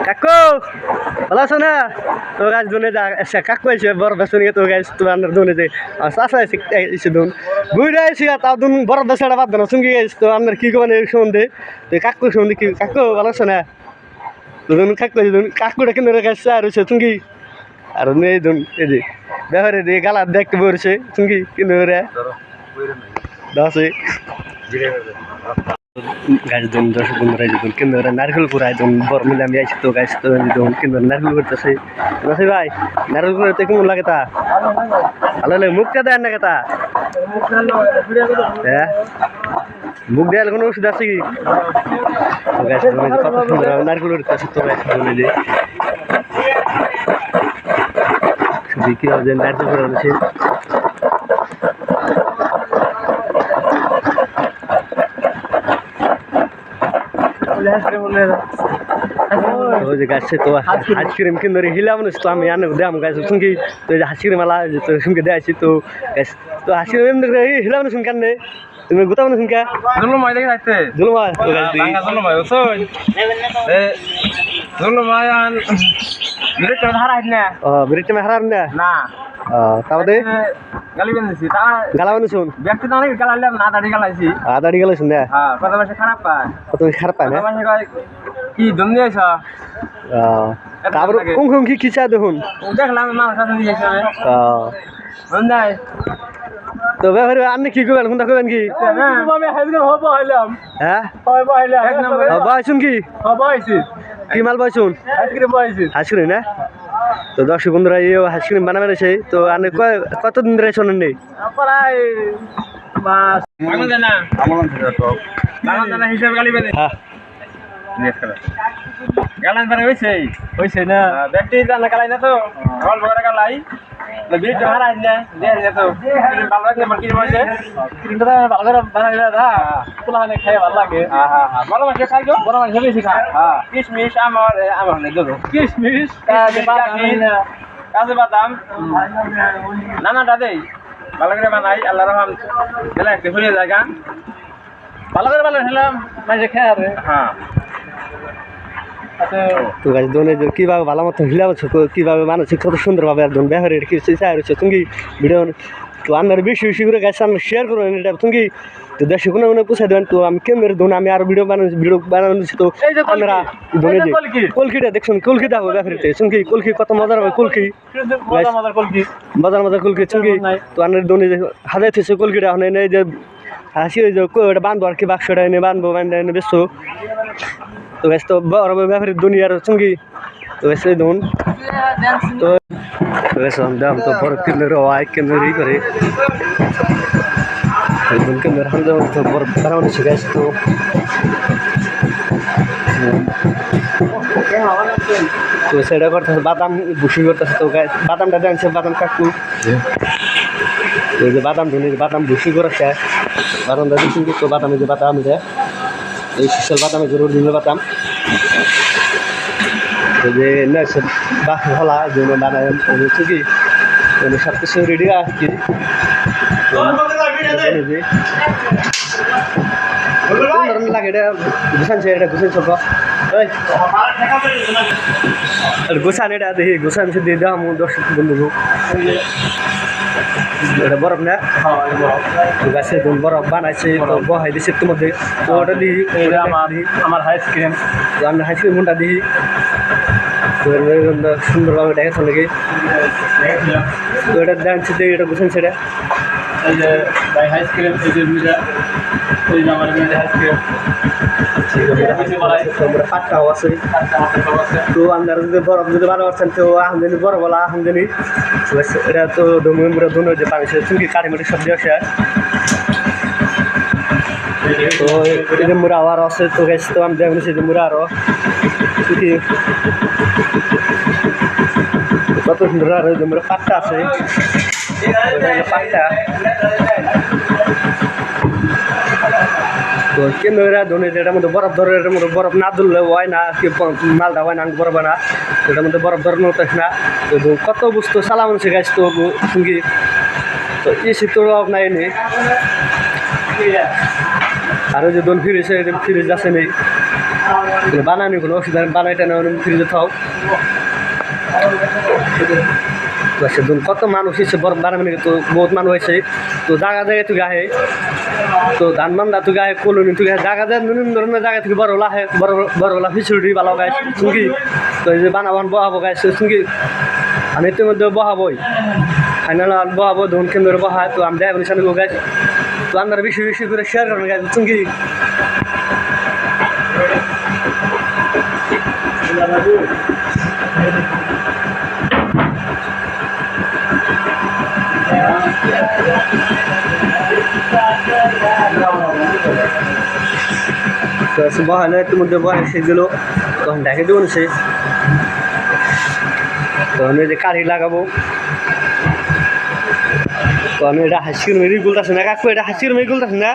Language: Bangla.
কাকু ভালো আছো না? তো গাছ দুনে যা কাকু এসে বড় বেসন তো গাছ তো আপনার দুনে যে চাষা এসে দুন বুড়া এসে তাও দুন বড় বেসাটা বাদ দেন সঙ্গে গেছে তো আপনার কি করবেন এই সম্বন্ধে তো কাকু সম্বন্ধে কি কাকু ভালো আছো না? তো দুন কাকু দুন কাকুটা কিন্তু গাছ আর হচ্ছে সঙ্গী আর নেই দুন এই যে ব্যাপারে দিয়ে গালা দেখতে বলছে সঙ্গী কিন্তু দশে গাছ দুন দশ বন্ধুরা দুন কিন্তু নারকেল পুরাই দুন বড় মিলে আমি আইসি তো গাছ তো দুন কিন্তু নারকেল করতেছে নাসি ভাই নারকেল করতে কেমন লাগে তা ভালো লাগে মুখটা দেয় না তা হ্যাঁ মুখ দেওয়ার কোনো ওষুধ আছে কি গাছ কত সুন্দর নারকেল করতেছে তো গাছ যে শুধু কি হবে নারকেল করা হচ্ছে গাছে তো আইসক্রিম কিন্তু হিলাম তো আমি আনে দাম গাছ শুনকি তো আইসক্রিম আলা শুনকে দেয়াছি তো গাছ তো আইসক্রিম হিলাম শুন কানে তুমি গোতাম না শুনকা জুলুমাই দেখে যাইতে জুলুমাই তো গাছ দি জুলুমাই ওসই জুলুমাই আন বিরেট হারা না বিরেট হারা না তাহলে গালি বেনছি তা গালা শুন ব্যক্তি তো অনেক গালালাম না দাড়ি গালাইছি দাড়ি গালাইছ না হ্যাঁ কত মাসে খারাপ পায় কত খারাপ পায় না মাসে কি দম দিয়েছ তারপর কোন কি চা দেখুন দেখলাম মানুষ আছে দিয়েছে বন্দাই তো ব্যাপারে আপনি কি করবেন কোনটা করবেন কি আমি হাইজে হবো হইলাম হ্যাঁ হবো হইলাম এক নম্বর হবো আইছুন কি হবো আইছি কি মাল বাইছুন আইসক্রিম বাইছি আইসক্রিম না তো দর্শক বন্ধুরা এই আইসক্রিম বানাবে রয়েছে তো আপনি কতদিন ধরে শোনেন নেই প্রায় মাস আমল দেনা আমল দেনা হিসাব গালি বেদে হ্যাঁ গালান পারে হইছে না ব্যক্তি জানা গালাই না তো অল্প করে গালাই বিট হারা না দে তো ক্রিম ভালো লাগে মানে কি হইছে ক্রিমটা ভালো করে বানাইলা দা কুলানে খায় ভালো লাগে হ্যাঁ হ্যাঁ বড় মাছ খাই গো বড় মাছ বেশি খায় হ্যাঁ কিশমিশ আমার নে দেবো কিশমিশ কাজু বাদাম নানাটা দেই ভালো করে বানাই আল্লাহর রহম গেলে একটা হয়ে জায়গা ভালো করে বানাইলাম মাঝে খায় আর হ্যাঁ তো গাছ দোনে কীভাবে ভালো মতো হিলাবছো কীভাবে মানুষ কত সুন্দরভাবে আর দোন ব্যবহার কি চাই রয়েছে তুমি ভিডিও তো আপনার বেশি বেশি করে গাছ আমরা শেয়ার করবেন এটা তুমি তো দেশে কোনো কোনো পুষাই দেবেন তো আমি কেন্দ্রের দোন আমি আরো ভিডিও বানাচ্ছি তো আমরা দোনে যে কলকিটা দেখছেন কলকি দেখো ব্যাপারে চুঙ্কি কলকি কত মজার হবে কলকি মজার মজার কলকি চুঙ্কি তো আপনার দোনে যে হাজার থেকে কলকিটা এখন এনে যে হাসি হয়ে যাও ওটা বাঁধবো আর কি বাক্সটা এনে বাঁধবো বাঁধে এনে বেসো তো গাছ তো বড় ব্যাপারে দুনিয়ার সঙ্গী তো গাছ ধুন তো গাছ দাম তো বড় কেন্দ্র আয় কেন্দ্র করে কেন্দ্র হামদা তো বড় বানানো গাছ তো তো সেটা করতেছে বাদাম বুসি করতেছে তো গাছ বাদামটা জানছে বাদাম কাকু তো যে বাদাম ধুনি বাদাম বুসি করেছে বাদামটা দিচ্ছি তো বাদামে যে বাদাম দেয় এই স্পেশাল বাদামে জরুর দিলে বাদাম যে নেক্সট বাস হলা যে বানায় হচ্ছে কি সব কিছু রেডি আসছি লাগে এটা গুছানছে এটা গুছান সব গুছান এটা দেখি গুছানছে দিয়ে দাম দর্শক বন্ধু এটা বরফ না গাছে বরফ বানাইছে তো বহাই দিছে তোমাদের তো ওটা দিই আমার আইসক্রিম তো আমি আইসক্রিম কোনটা দিই সুন্দরভাবে দেখাচ্ছ নাকি তো এটা জানছি যে এটা বুঝছেন সেটা এই যে আইসক্রিম এই যে আমার আইসক্রিম পাটটাও আছে তো আপনারা যদি বরফ যদি বারো পারছেন তো আহমদানি বরফ বলা আহমদানি এটা তো ডোমিনরা দুনো যে পানি চুঙ্কি কাঠি মাটি সবজি আসে তো এই যে মুড়া আরও আছে তো গেছে তো আমি দেখুন সেই যে মুড়া আরও চুকি কত সুন্দর আর ওই যে মুড়া পাটটা আছে পাটটা তো কেন্দ্র ধরে যেটার মধ্যে বরফ ধরে এটার মধ্যে বরফ না ধরলে হয় না কি মালটা হয় না বরফ হয় না এটার মধ্যে বরফ ধরানো হতেছে না তো কত বস্তু চালানো শেখাইছ তো সঙ্গী তো এসি তোর অভাব নাই নি আরও যে দোল ফ্রিজ ফ্রিজ আছে নেই বানানি কোনো অসুবিধা বানাইটা না ফ্রিজে থাও সেদিন কত মানুষ এসে বরফ বানাবে তো বহুত মানুষ হয়েছে তো জায়গা জায়গায় তুই আহে তো ধান বান্ধা তুই আহে কলোনি তুই জায়গা যায় বিভিন্ন ধরনের জায়গা থেকে বড়লা আহে বড়লা ফিসুড়ি ভালো গাছ চুঙ্গি তো এই যে বানাবান বহাবো গাছ চুঙ্গি আমি ইতিমধ্যে বহাবই ফাইনাল বহাবো ধন কেন্দ্রে বহা তো আমি যাই সামনে গাছ তো আমরা বেশি বেশি করে শেয়ার করবেন গাছ চুঙ্গি বহালে ইতিমধ্যে বহাই সেগুলো তখন দেখে দেবো সে তখন এই যে কাঠি লাগাবো তো আমি এটা হাসির মেরি গুলতেছে না কাকু এটা হাসির মেরি গুলতেছে না